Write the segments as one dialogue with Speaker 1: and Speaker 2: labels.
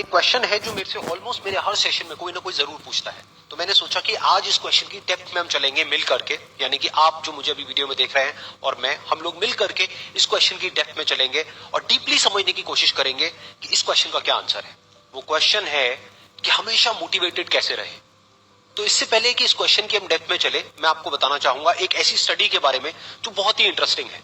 Speaker 1: एक क्वेश्चन है जो मेरे से ऑलमोस्ट मेरे हर सेशन में कोई ना कोई जरूर पूछता है। तो मैंने सोचा कि आज इस क्वेश्चन की डेप्थ में हम चलेंगे मिल करके, यानी कि आप जो मुझे अभी वीडियो में देख रहे हैं और मैं, हम लोग मिल करके इस क्वेश्चन की डेप्थ में चलेंगे और डीपली समझने की कोशिश करेंगे कि इस क्वेश्चन का क्या आंसर है। वो क्वेश्चन है कि हमेशा मोटिवेटेड कैसे रहे। तो इससे पहले कि इस क्वेश्चन की हम डेप्थ में चले, मैं आपको बताना चाहूंगा एक ऐसी स्टडी के बारे में जो बहुत ही इंटरेस्टिंग है।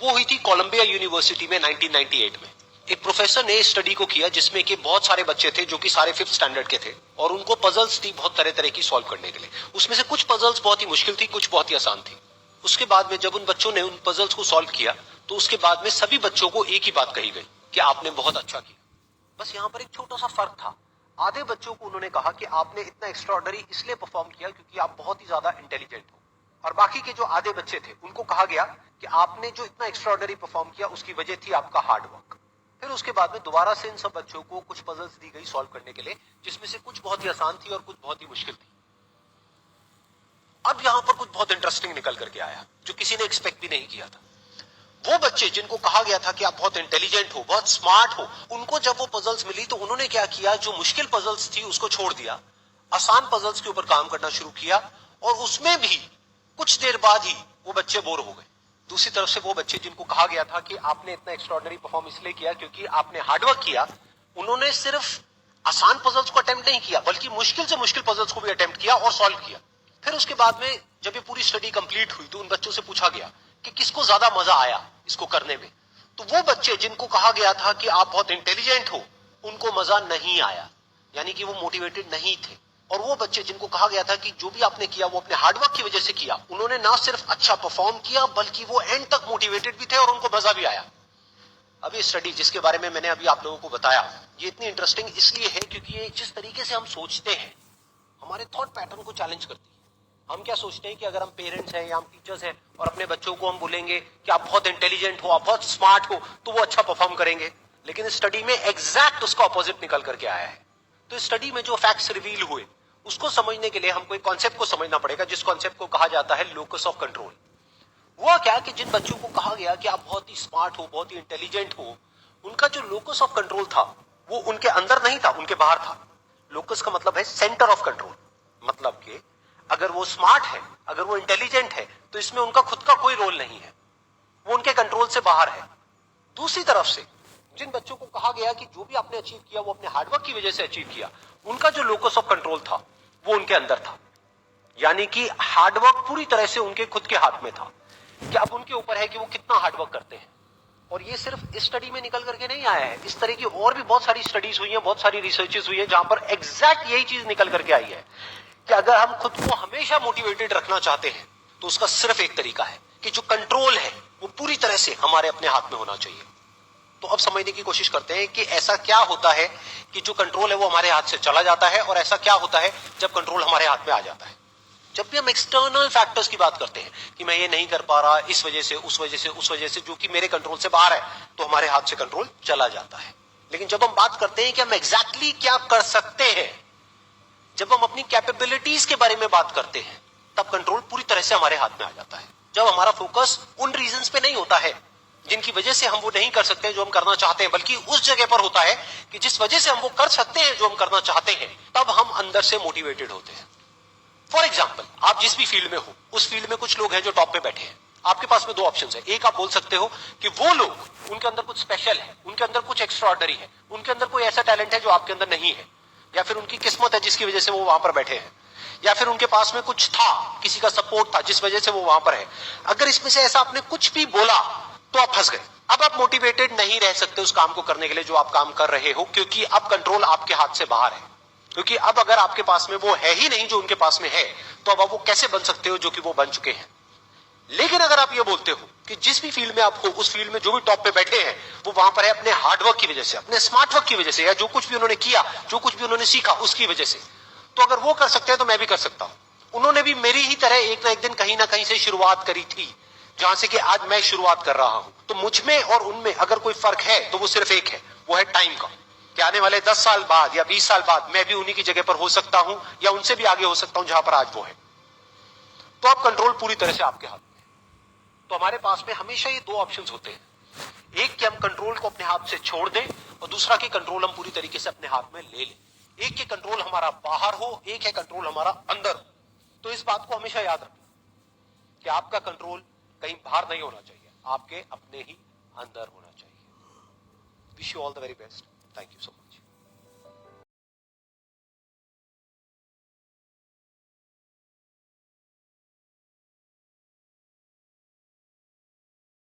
Speaker 1: वो हुई थी कोलंबिया यूनिवर्सिटी में 1998 में। एक प्रोफेसर ने स्टडी को किया जिसमें कि बहुत सारे बच्चे थे जो कि सारे 5th स्टैंडर्ड के थे और उनको पजल्स थी बहुत तरह तरह की सॉल्व करने के लिए। उसमें से कुछ पजल्स बहुत ही मुश्किल थी, कुछ बहुत ही आसान थी। उसके बाद में जब उन बच्चों ने उन पजल्स को सॉल्व किया तो उसके बाद में सभी बच्चों को एक ही बात कही गई कि आपने बहुत अच्छा किया। बस यहाँ पर एक छोटा सा फर्क था। आधे बच्चों को उन्होंने कहा कि आपने इतना एक्स्ट्राऑर्डिनरी इसलिए परफॉर्म किया क्योंकि आप बहुत ही ज्यादा इंटेलिजेंट हो, और बाकी के जो आधे बच्चे थे उनको कहा गया कि आपने जो इतना एक्स्ट्राऑर्डिनरी परफॉर्म किया उसकी वजह थी आपका हार्ड वर्क। फिर उसके बाद में दोबारा से इन सब बच्चों को कुछ पजल्स दी गई सॉल्व करने के लिए, जिसमें से कुछ बहुत ही आसान थी और कुछ बहुत ही मुश्किल थी। अब यहां पर कुछ बहुत इंटरेस्टिंग निकल करके आया जो किसी ने एक्सपेक्ट भी नहीं किया था। वो बच्चे जिनको कहा गया था कि आप बहुत इंटेलिजेंट हो, बहुत स्मार्ट हो, उनको जब वो पजल्स मिली तो उन्होंने क्या किया, जो मुश्किल पजल्स थी उसको छोड़ दिया, आसान पजल्स के ऊपर काम करना शुरू किया, और उसमें भी कुछ देर बाद ही वो बच्चे बोर हो गए। दूसरी तरफ से वो बच्चे जिनको कहा गया था कि आपने इतना एक्स्ट्राऑर्डिनरी परफॉर्म इसलिए किया क्योंकि आपने हार्डवर्क किया, उन्होंने सिर्फ आसान पजल्स को अटेम्प्ट नहीं किया बल्कि मुश्किल से मुश्किल पजल्स को भी अटेम्प्ट किया और सॉल्व किया। फिर उसके बाद में जब ये पूरी स्टडी कंप्लीट हुई तो उन बच्चों से पूछा गया कि किसको ज्यादा मजा आया इसको करने में। तो वो बच्चे जिनको कहा गया था कि आप बहुत इंटेलिजेंट हो, उनको मजा नहीं आया, यानी कि वो मोटिवेटेड नहीं थे। और वो बच्चे जिनको कहा गया था कि जो भी आपने किया वो अपने हार्डवर्क की वजह से किया, उन्होंने ना सिर्फ अच्छा परफॉर्म किया बल्कि वो एंड तक मोटिवेटेड भी थे और उनको मजा भी आया। अब ये स्टडी जिसके बारे में मैंने अभी आप लोगों को बताया, ये इतनी इंटरेस्टिंग इसलिए है क्योंकि ये जिस तरीके से हम सोचते हैं हमारे थॉट पैटर्न को चैलेंज करती है। हम क्या सोचते हैं कि अगर हम पेरेंट्स हैं या हम टीचर्स हैं और अपने बच्चों को हम बोलेंगे कि आप बहुत इंटेलिजेंट हो, आप बहुत स्मार्ट हो, तो वो अच्छा परफॉर्म करेंगे। लेकिन इस स्टडी में एग्जैक्ट उसका ऑपोजिट निकल करके आया है। तो इस स्टडी में जो फैक्ट्स रिवील हुए उसको समझने के लिए हमको एक कॉन्सेप्ट को समझना पड़ेगा, जिस कॉन्सेप्ट को कहा जाता है लोकस ऑफ कंट्रोल। हुआ क्या कि जिन बच्चों को कहा गया कि आप बहुत ही स्मार्ट हो, बहुत ही इंटेलिजेंट हो, उनका जो लोकस ऑफ कंट्रोल था वो उनके अंदर नहीं था, उनके बाहर था। लोकस का मतलब है सेंटर ऑफ कंट्रोल, मतलब कि अगर वो स्मार्ट है, अगर वो इंटेलिजेंट है, तो इसमें उनका खुद का कोई रोल नहीं है, वो उनके कंट्रोल से बाहर है। दूसरी तरफ से जिन बच्चों को कहा गया कि जो भी आपने अचीव किया वो अपने हार्डवर्क की वजह से अचीव किया, उनका जो लोकस ऑफ कंट्रोल था वो उनके अंदर था, यानी कि हार्डवर्क पूरी तरह से उनके खुद के हाथ में था कि अब उनके ऊपर है कि वो कितना हार्डवर्क करते हैं। और ये सिर्फ इस स्टडी में निकल करके नहीं आया है, इस तरह की और भी बहुत सारी स्टडीज हुई हैं, बहुत सारी रिसर्चेस हुई है जहां पर एग्जैक्ट यही चीज निकल करके आई है कि अगर हम खुद को हमेशा मोटिवेटेड रखना चाहते हैं तो उसका सिर्फ एक तरीका है कि जो कंट्रोल है वो पूरी तरह से हमारे अपने हाथ में होना चाहिए। तो अब समझने की कोशिश करते हैं कि ऐसा क्या होता है कि जो कंट्रोल है वो हमारे हाथ से चला जाता है, और ऐसा क्या होता है जब कंट्रोल हमारे हाथ में आ जाता है। जब भी हम एक्सटर्नल फैक्टर्स की बात करते हैं कि मैं ये नहीं कर पा रहा इस वजह से, उस वजह से, उस वजह से, जो कि मेरे कंट्रोल से बाहर है, तो हमारे हाथ से कंट्रोल चला जाता है। लेकिन जब हम बात करते हैं कि हम एग्जैक्टली क्या कर सकते हैं, जब हम अपनी कैपेबिलिटीज के बारे में बात करते हैं, तब कंट्रोल पूरी तरह से हमारे हाथ में आ जाता है। जब हमारा फोकस उन रीजंस पे नहीं होता है जिनकी वजह से हम वो नहीं कर सकते जो हम करना चाहते हैं, बल्कि उस जगह पर होता है कि जिस वजह से हम वो कर सकते हैं जो हम करना चाहते हैं, तब हम अंदर से मोटिवेटेड होते हैं। फॉर एग्जाम्पल, आप जिस भी फील्ड में हो, उस फील्ड में कुछ लोग हैं जो टॉप पे बैठे हैं। आपके पास में दो ऑप्शन है। एक, आप बोल सकते हो कि वो लोग, उनके अंदर कुछ स्पेशल है, उनके अंदर कुछ एक्स्ट्राऑर्डिनरी है, उनके अंदर कोई ऐसा टैलेंट है जो आपके अंदर नहीं है, या फिर उनकी किस्मत है जिसकी वजह से वो वहां पर बैठे हैं, या फिर उनके पास में कुछ था, किसी का सपोर्ट था जिस वजह से वो वहां पर है। अगर इसमें से ऐसा आपने कुछ भी बोला तो आप फंस गए। अब आप मोटिवेटेड नहीं रह सकते उस काम को करने के लिए जो आप काम कर रहे हो, क्योंकि अब कंट्रोल आपके हाथ से बाहर है। क्योंकि अब अगर आपके पास में वो है ही नहीं जो उनके पास में है, तो अब आप वो कैसे बन सकते हो जो कि वो बन चुके हैं। लेकिन अगर आप ये बोलते हो कि जिस भी फील्ड में आप हो, उस फील्ड में जो भी टॉप पे बैठे हैं वो वहां पर है अपने हार्डवर्क की वजह से, अपने स्मार्ट वर्क की वजह से, या जो कुछ भी उन्होंने किया, जो कुछ भी उन्होंने सीखा उसकी वजह से, तो अगर वो कर सकते हैं तो मैं भी कर सकता हूं। उन्होंने भी मेरी ही तरह एक ना एक दिन कहीं ना कहीं से शुरुआत करी थी, जहां से कि आज मैं शुरुआत कर रहा हूं। तो मुझ में और उनमें अगर कोई फर्क है तो वो सिर्फ एक है, वो है टाइम का, कि आने वाले 10 साल बाद या 20 साल बाद मैं भी उन्हीं की जगह पर हो सकता हूं या उनसे भी आगे हो सकता हूं जहां पर आज वो है। तो अब कंट्रोल पूरी तरह से आपके हाथ में है। तो हमारे पास में हमेशा ये दो ऑप्शंस होते हैं। एक के हम कंट्रोल को अपने हाथ से छोड़ दें और दूसरा के कंट्रोल हम पूरी तरीके से अपने हाथ में ले लें। एक के कंट्रोल हमारा बाहर हो, एक है कंट्रोल हमारा अंदर हो। तो इस बात को हमेशा याद रखें कि आपका कंट्रोल कहीं बाहर नहीं होना चाहिए, आपके अपने ही अंदर होना चाहिए। Wish you all the very best. Thank you so much.